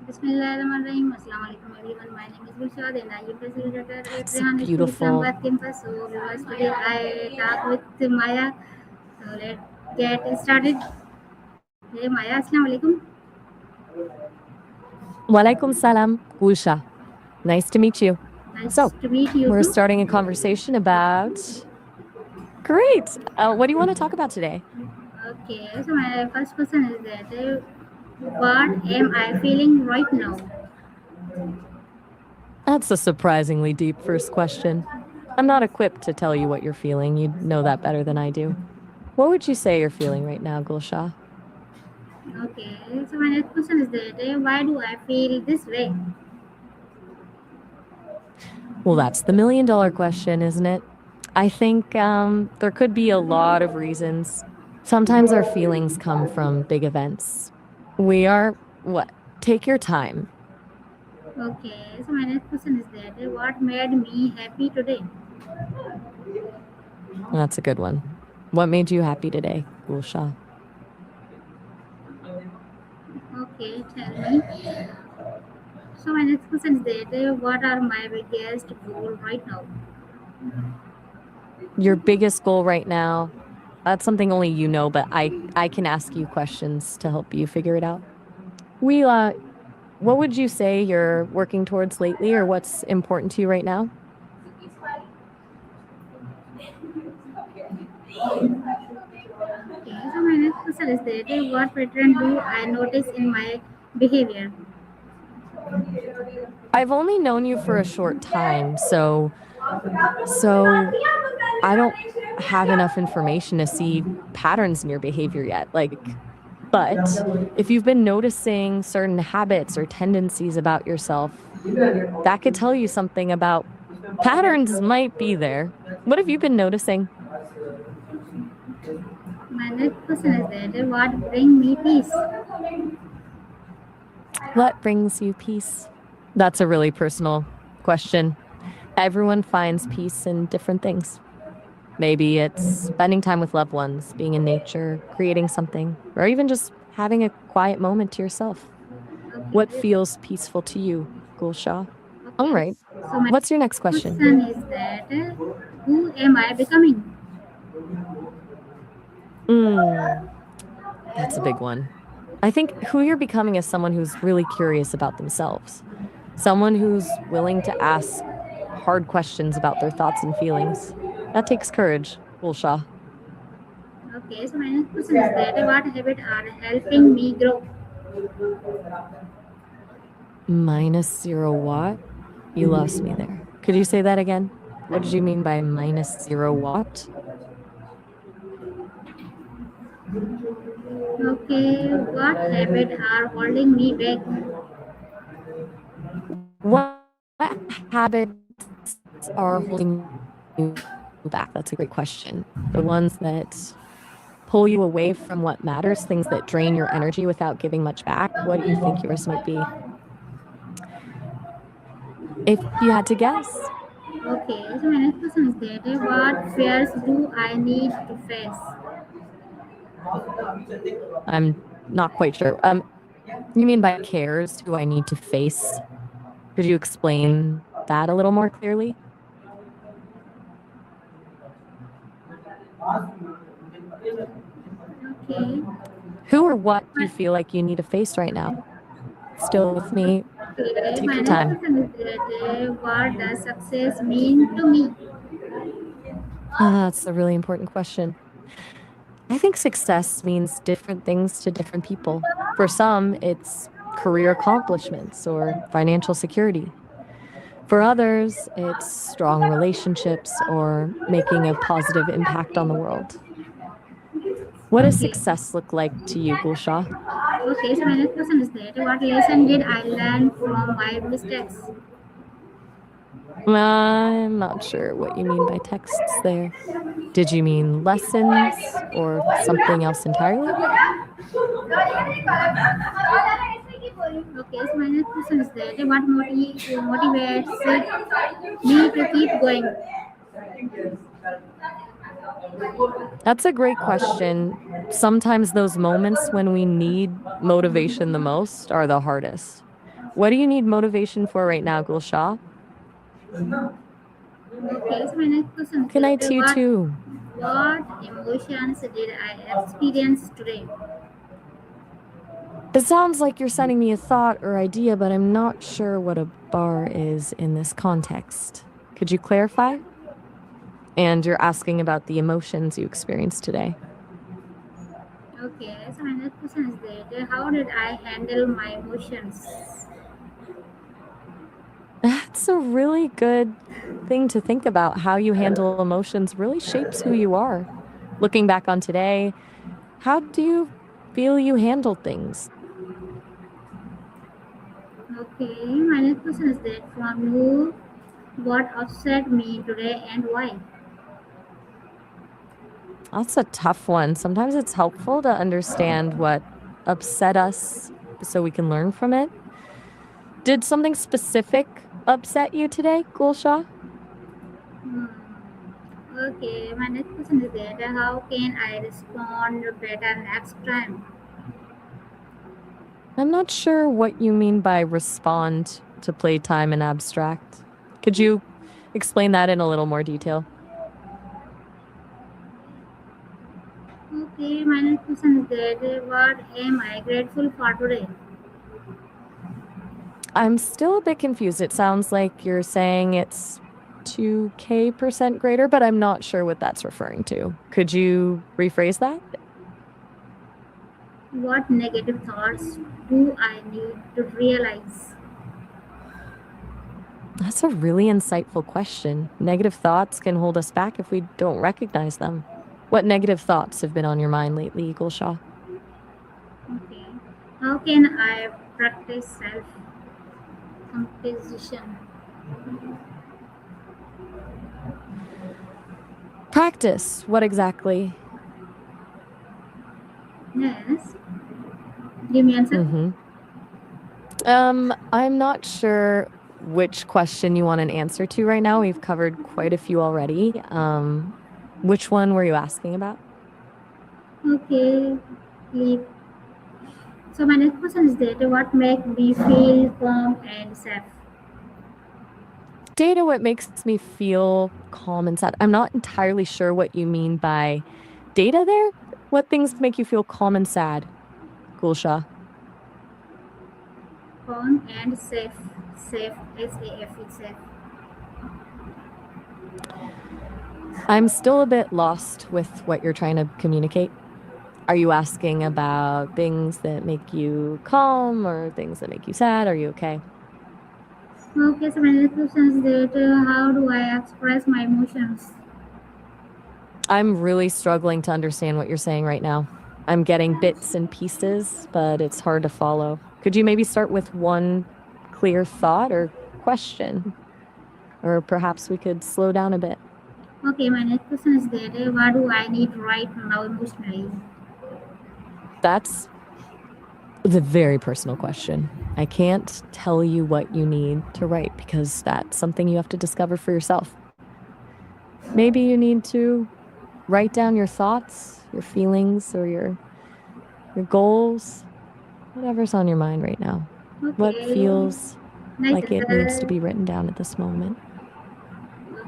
Bismillahirrahmanirrahim. Assalamualaikum everyone. My name is Gulshad and I am facilitator at It's Rehan School beautiful. Islamabad campus. So viewers, today I talk with Maya. So let's get started. Hey Maya, Assalamualaikum. Walaikum salam, Gulsha. Nice to meet you. Nice So, to meet you we're too. starting a conversation about. Great. What do you want to talk about today? Okay, so my first question is that what am I feeling right now? That's a surprisingly deep first question. I'm not equipped to tell you what you're feeling. You'd know that better than I do. What would you say you're feeling right now, Gulsha? Okay, so my next question is that why do I feel this way? Well, that's the $1 million question, isn't it? I think there could be a lot of reasons. Sometimes our feelings come from big events. We are, what? Take your time. Okay, so my next question is that what made me happy today? That's a good one. What made you happy today, Gulsha? Okay, tell me. So my next question is that what are my biggest goal right now? Your biggest goal right now? That's something only you know, but I can ask you questions to help you figure it out. We what would you say you're working towards lately, or what's important to you right now? Okay, so my next question is that what pattern do I notice in my behavior? I've only known you for a short time, so I don't have enough information to see patterns in your behavior yet. But if you've been noticing certain habits or tendencies about yourself, that could tell you something about patterns might be there. What have you been noticing? My next question is that what bring me peace? What brings you peace? That's a really personal question. Everyone finds peace in different things. Maybe it's spending time with loved ones, being in nature, creating something, or even just having a quiet moment to yourself. What Okay, feels peaceful to you, Gulsha? All okay. right. So my What's your next question? question is that who am I becoming? Mm, that's a big one. I think who you're becoming is someone who's really curious about themselves, someone who's willing to ask hard questions about their thoughts and feelings. That takes courage, Gulsha. Okay, so my next question is that what habit are helping me grow? -0 watt? You lost me there. Could you say that again? What did you mean by -0 watt? Okay, what habit are holding me back? What habits are holding you back? That's a great question. The ones that pull you away from what matters, things that drain your energy without giving much back. What do you think yours might be? If you had to guess, Okay, so my next question is that what fears do I need to face? I'm not quite sure. You mean by cares who I need to face? Could you explain that a little more clearly? Okay, Who or what do you feel like you need to face right now? Still with me? okay. Take My your next time. question is that what does success mean to me? That's a really important question. I think success means different things to different people. For some, it's career accomplishments or financial security. For others, it's strong relationships or making a positive impact on the world. What does Okay, success look like to you, Gulsha? okay. So my next question is that what lesson did I learn from my mistakes? I'm not sure what you mean by texts there. Did you mean lessons or something else entirely? Okay, so my next question is that what motivates me to keep going? That's a great question. Sometimes those moments when we need motivation the most are the hardest. What do you need motivation for right now, Gulsha? Okay, so my next question is Can I that to you too? what emotions did I experience today? It sounds like you're sending me a thought or idea, but I'm not sure what a bar is in this context. Could you clarify? And you're asking about the emotions you experienced today. Okay, so my next question is that how did I handle my emotions? That's a really good thing to think about. How you handle emotions really shapes who you are. Looking back on today, how do you feel you handled things? Okay, my next question is that from you, what upset me today and why? That's a tough one. Sometimes it's helpful to understand what upset us so we can learn from it. Did something specific upset you today, Gulsha? Hmm. Okay, my next question is that how can I respond better next time? I'm not sure what you mean by respond to playtime and abstract. Could you explain that in a little more detail? Okay, my next question is that what am I grateful for today? I'm still a bit confused. It sounds like you're saying it's 2K% greater, but I'm not sure what that's referring to. Could you rephrase that? What negative thoughts do I need to realize? That's a really insightful question. Negative thoughts can hold us back if we don't recognize them. What negative thoughts have been on your mind lately, Gulsha? Okay, how can I practice self compassion? Practice. What exactly? Yes, give me answer. Mm-hmm. I'm not sure which question you want an answer to right now. We've covered quite a few already. Which one were you asking about? Okay, leave. So my next question is that what make me feel calm and safe? Data, what makes me feel calm and sad. I'm not entirely sure what you mean by data there. What things make you feel calm and sad, Gulsha? Calm and safe. Safe. S-A-F is safe. I'm still a bit lost with what you're trying to communicate. Are you asking about things that make you calm or things that make you sad? Are you okay? Okay, so my next question is that how do I express my emotions? I'm really struggling to understand what you're saying right now. I'm getting bits and pieces, but it's hard to follow. Could you maybe start with one clear thought or question? Or perhaps we could slow down a bit. Okay, my next question is that what do I need right now emotionally? That's the very personal question. I can't tell you what you need to write because that's something you have to discover for yourself. Maybe you need to write down your thoughts, your feelings, or your goals, whatever's on your mind right now. What Okay, feels nice like it needs to answer. be written down at this moment.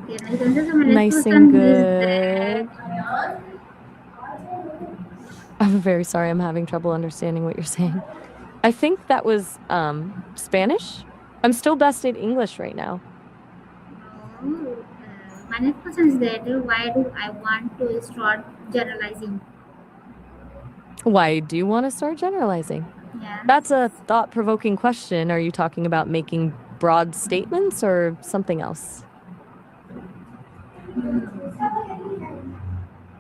Okay, nice answer. So my next Nice and question is that good. I'm very sorry, I'm having trouble understanding what you're saying. I think that was Spanish. I'm still best at English right now. my next question is that why do I want to start generalizing? Why do you want to start generalizing? That's Yes. a thought-provoking question. Are you talking about making broad statements or something else?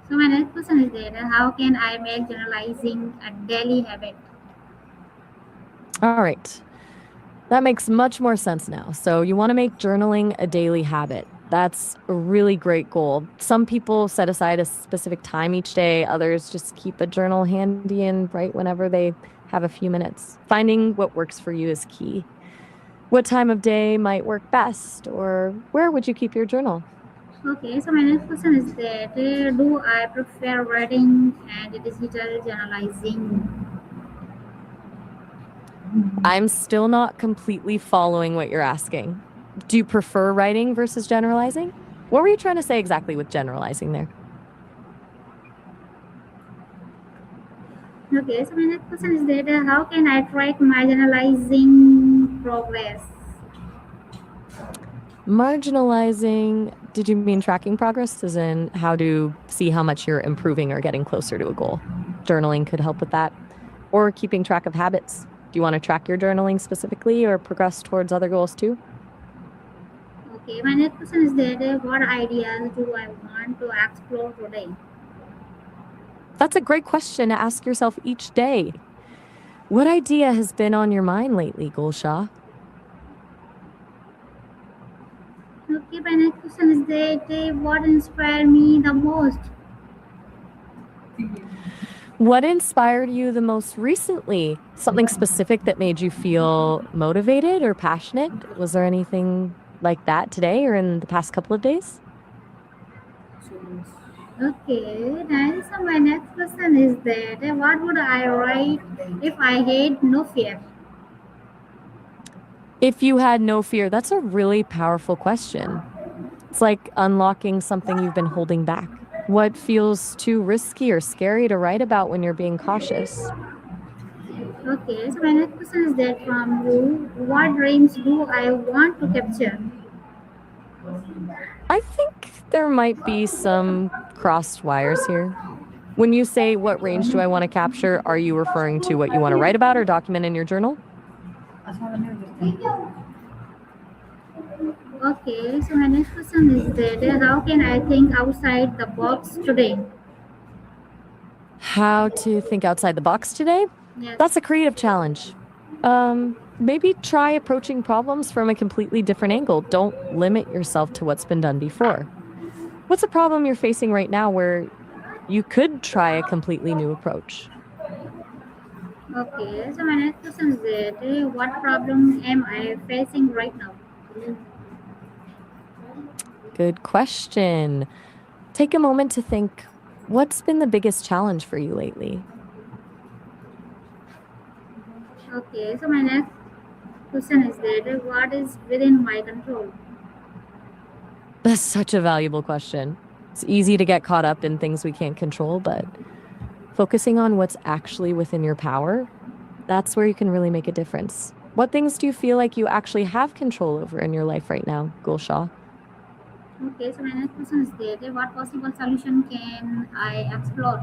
So my next question is that how can I make generalizing a daily habit? All right. That makes much more sense now. So, you want to make journaling a daily habit. That's a really great goal. Some people set aside a specific time each day, others just keep a journal handy and write whenever they have a few minutes. Finding what works for you is key. What time of day might work best, or where would you keep your journal? Okay, so my next question is that do I prefer writing and digital journalizing? I'm still not completely following what you're asking. Do you prefer writing versus generalizing? What were you trying to say exactly with generalizing there? Okay, so my next question is that how can I track my generalizing progress? Marginalizing, did you mean tracking progress? As in how to see how much you're improving or getting closer to a goal? Journaling could help with that. Or keeping track of habits. Do you want to track your journaling specifically or progress towards other goals too? Okay, my next question is that what ideas do I want to explore today? That's a great question to ask yourself each day. What idea has been on your mind lately, Gulsha? Okay, my next question is that what inspired me the most? What inspired you the most recently? Something specific that made you feel motivated or passionate? Was there anything like that today or in the past couple of days? Okay, then so my next question is that what would I write if I had no fear? If you had no fear, that's a really powerful question. It's like unlocking something you've been holding back. What feels too risky or scary to write about when you're being cautious? Okay, so my next question is that from you, what dreams do I want to capture? I think there might be some crossed wires here. When you say what range do I want to capture, are you referring to what you want to write about or document in your journal? Okay, so my next question is that how can I think outside the box today? How to think outside the box today? Yes. That's a creative challenge. Maybe try approaching problems from a completely different angle. Don't limit yourself to what's been done before. What's a problem you're facing right now where you could try a completely new approach? Okay, so my next question is that what problem am I facing right now? Good question. Take a moment to think, what's been the biggest challenge for you lately? Okay, so my next question is that what is within my control? That's such a valuable question. It's easy to get caught up in things we can't control, but focusing on what's actually within your power, that's where you can really make a difference. What things do you feel like you actually have control over in your life right now, Gulshaw? Okay, so my next question is that what possible solution can I explore?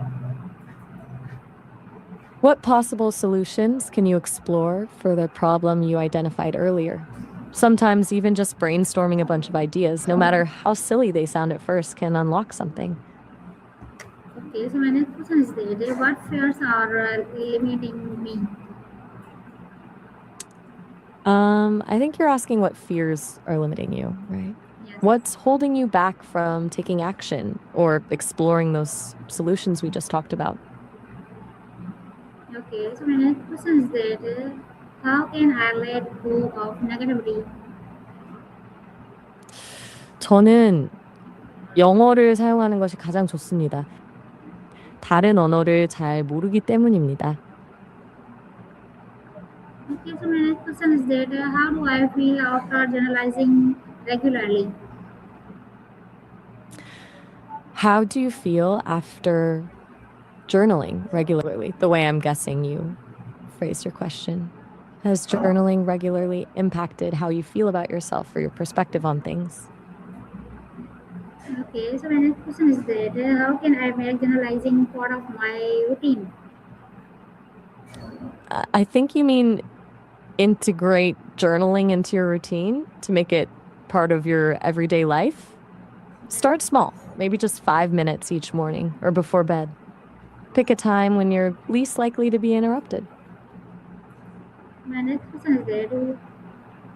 What possible solutions can you explore for the problem you identified earlier? Sometimes even just brainstorming a bunch of ideas, no matter how silly they sound at first, can unlock something. Okay, so my next question is that what fears are limiting me? I think you're asking what fears are limiting you, right? Yes. What's holding you back from taking action or exploring those solutions we just talked about? Okay, so my next question is that how can I let go of negativity? 저는 영어를 사용하는 것이 가장 좋습니다. 다른 언어를 잘 모르기 때문입니다. Okay, so my next question is that how do I feel after generalizing regularly? How do you feel after journaling regularly? The way I'm guessing you phrased your question. Has journaling regularly impacted how you feel about yourself or your perspective on things? Okay, so my next question is that how can I make generalizing part of my routine? I think you mean integrate journaling into your routine to make it part of your everyday life. Start small, maybe just 5 minutes each morning or before bed. Pick a time when you're least likely to be interrupted. My next question is that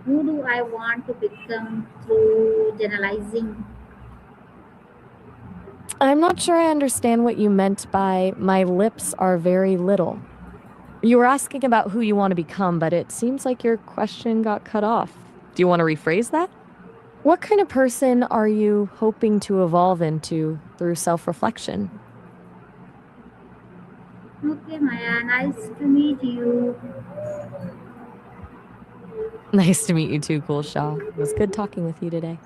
who do I want to become through generalizing? I'm not sure I understand what you meant by my lips are very little. You were asking about who you want to become, but it seems like your question got cut off. Do you want to rephrase that? What kind of person are you hoping to evolve into through self reflection? Okay, Maya, nice to meet you. Nice to meet you too, Cool Shaw. It was good talking with you today.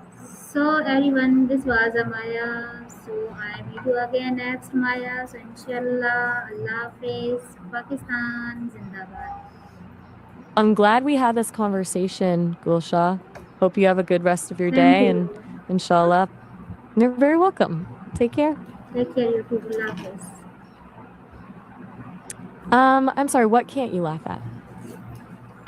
So everyone, this was a Maya. So I meet you again next Maya. So inshallah, Allah Hafiz, Pakistan, Zindabad. I'm glad we had this conversation, Gulsha. Hope you have a good rest of your Thank day, you. and inshallah, you're very welcome. Take care. Take care, you too. Allah Hafiz. I'm sorry, what can't you laugh at?